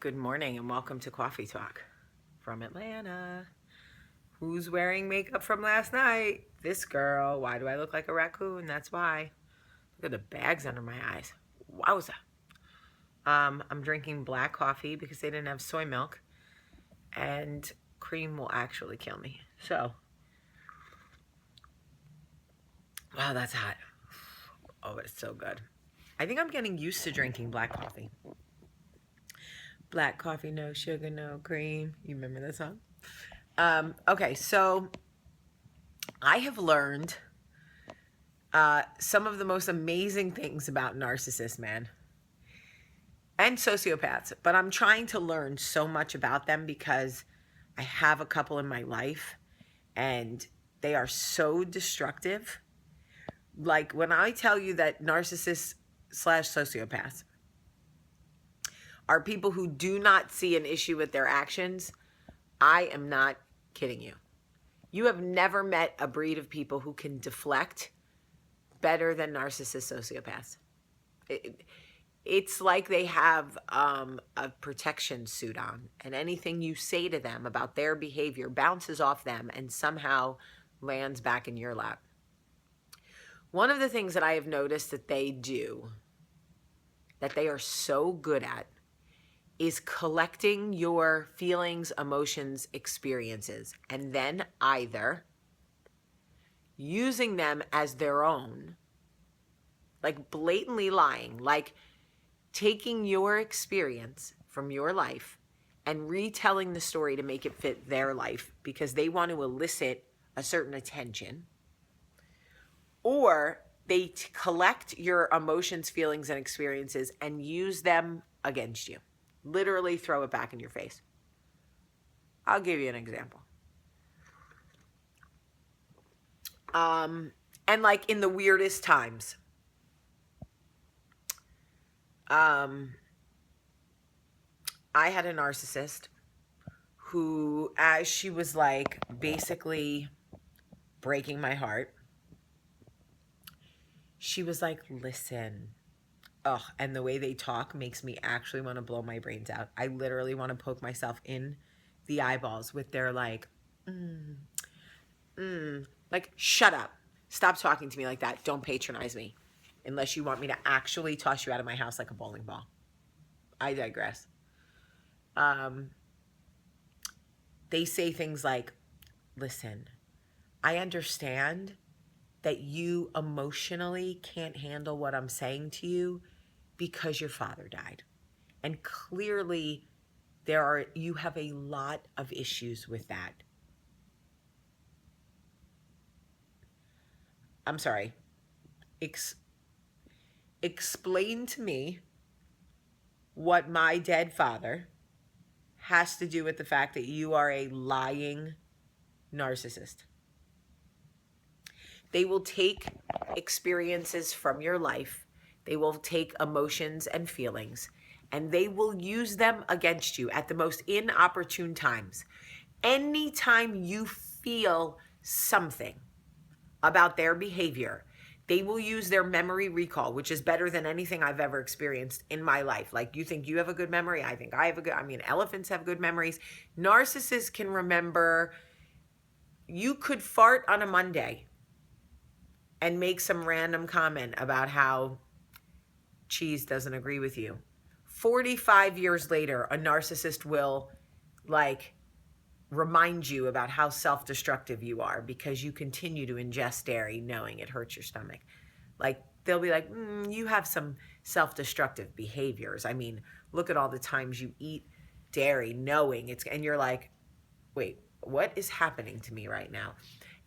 Good morning and welcome to Coffee Talk from Atlanta. Who's wearing makeup from last night? This girl. Why do I look like a raccoon? That's why. Look at the bags under my eyes. Wowza. I'm drinking black coffee because they didn't have soy milk, and cream will actually kill me. So, wow, that's hot. Oh, but it's so good. I think I'm getting used to drinking black coffee. Black coffee, no sugar, no cream. You remember that song? Okay, so I have learned some of the most amazing things about narcissists, man, and sociopaths. But I'm trying to learn so much about them because I have a couple in my life and they are so destructive. Like when I tell you that narcissists slash sociopaths are people who do not see an issue with their actions, I am not kidding you. You have never met a breed of people who can deflect better than narcissist sociopaths. It's like they have a protection suit on, and anything you say to them about their behavior bounces off them and somehow lands back in your lap. One of the things that I have noticed that they do, that they are so good at, is collecting your feelings, emotions, experiences, and then either using them as their own, like blatantly lying, like taking your experience from your life and retelling the story to make it fit their life because they want to elicit a certain attention, or they collect your emotions, feelings, and experiences and use them against you. Literally throw it back in your face. I'll give you an example. And like in the weirdest times. I had a narcissist who, as she was like basically breaking my heart, she was like, listen. Ugh, and the way they talk makes me actually want to blow my brains out. I literally want to poke myself in the eyeballs with their like, like, shut up. Stop talking to me like that. Don't patronize me unless you want me to actually toss you out of my house like a bowling ball. I digress. They say things like, listen, I understand that you emotionally can't handle what I'm saying to you because your father died. And clearly you have a lot of issues with that. I'm sorry. Explain to me what my dead father has to do with the fact that you are a lying narcissist. They will take experiences from your life. They will take emotions and feelings, and they will use them against you at the most inopportune times. Anytime you feel something about their behavior, they will use their memory recall, which is better than anything I've ever experienced in my life. Like, you think you have a good memory? I think I have elephants have good memories. Narcissists can remember. You could fart on a Monday and make some random comment about how cheese doesn't agree with you. 45 years later, a narcissist will like remind you about how self-destructive you are because you continue to ingest dairy knowing it hurts your stomach. Like, they'll be like, you have some self-destructive behaviors. I mean, look at all the times you eat dairy knowing it's, and you're like, wait, what is happening to me right now?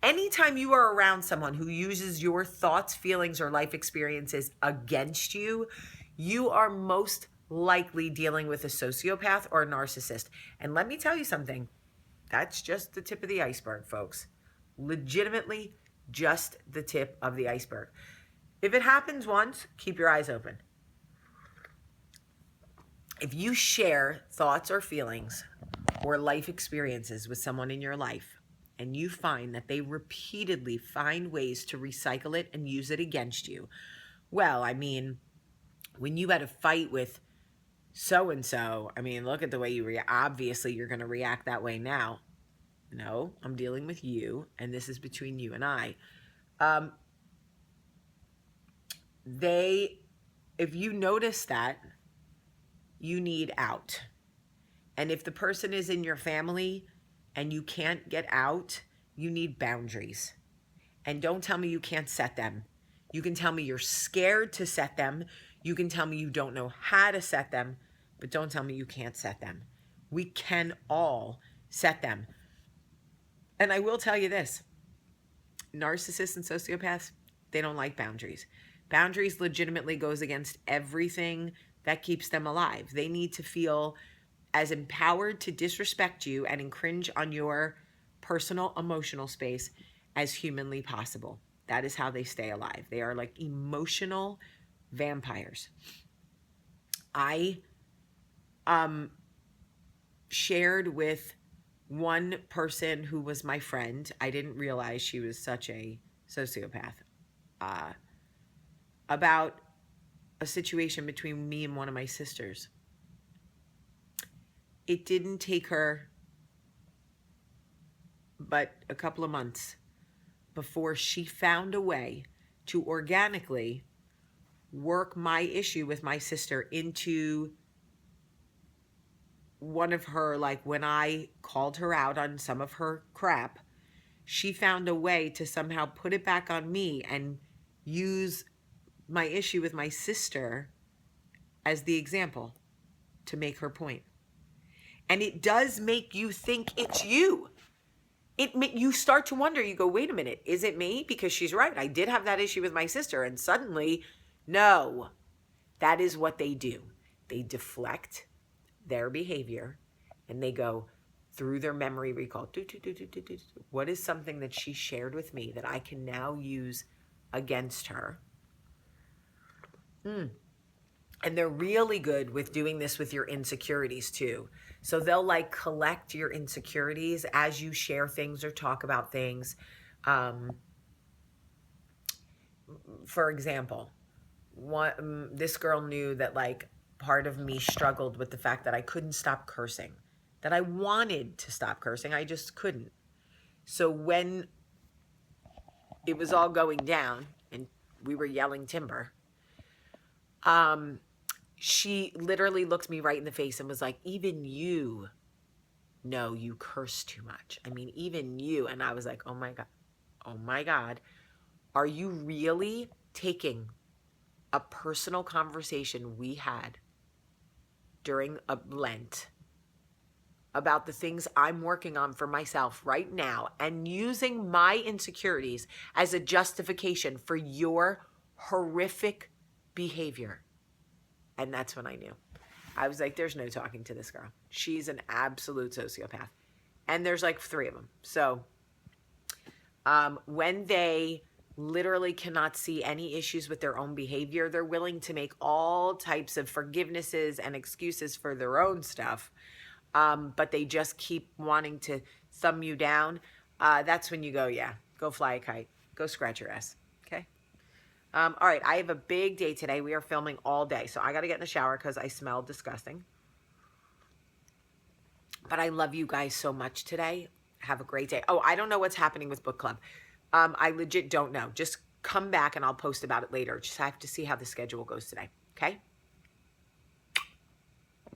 Anytime you are around someone who uses your thoughts, feelings, or life experiences against you, you are most likely dealing with a sociopath or a narcissist. And let me tell you something. That's just the tip of the iceberg, folks. Legitimately, just the tip of the iceberg. If it happens once, keep your eyes open. If you share thoughts or feelings or life experiences with someone in your life, and you find that they repeatedly find ways to recycle it and use it against you, well, I mean, when you had a fight with so-and-so, I mean, look at the way you react. Obviously, you're going to react that way now. No, I'm dealing with you, and this is between you and I. If you notice that, you need out. And if the person is in your family and you can't get out, you need boundaries. And don't tell me you can't set them. You can tell me you're scared to set them. You can tell me you don't know how to set them, but don't tell me you can't set them. We can all set them. And I will tell you this, narcissists and sociopaths, they don't like boundaries. Boundaries legitimately goes against everything that keeps them alive. They need to feel as empowered to disrespect you and infringe on your personal emotional space as humanly possible. That is how they stay alive. They are like emotional vampires. I shared with one person who was my friend. I didn't realize she was such a sociopath. About a situation between me and one of my sisters. It didn't take her but a couple of months before she found a way to organically work my issue with my sister into one of her, like when I called her out on some of her crap, she found a way to somehow put it back on me and use my issue with my sister as the example to make her point. And it does make you think it's you. You start to wonder, you go, wait a minute, is it me? Because she's right. I did have that issue with my sister. And suddenly, no, that is what they do. They deflect their behavior and they go through their memory recall. What is something that she shared with me that I can now use against her? And they're really good with doing this with your insecurities too. So they'll like collect your insecurities as you share things or talk about things. For example, this girl knew that like part of me struggled with the fact that I couldn't stop cursing, that I wanted to stop cursing, I just couldn't. So when it was all going down and we were yelling timber, she literally looked me right in the face and was like, even you know you curse too much. I mean, even you. And I was like, oh my God, are you really taking a personal conversation we had during a Lent about the things I'm working on for myself right now and using my insecurities as a justification for your horrific behavior? And that's when I knew. I was like, there's no talking to this girl. She's an absolute sociopath. And there's like 3 of them. So when they literally cannot see any issues with their own behavior, they're willing to make all types of forgivenesses and excuses for their own stuff. But they just keep wanting to thumb you down. That's when you go, yeah, go fly a kite. Go scratch your ass. Okay? All right, I have a big day today. We are filming all day, so I got to get in the shower because I smell disgusting. But I love you guys so much today. Have a great day. Oh, I don't know what's happening with book club. I legit don't know. Just come back and I'll post about it later. Just have to see how the schedule goes today, okay?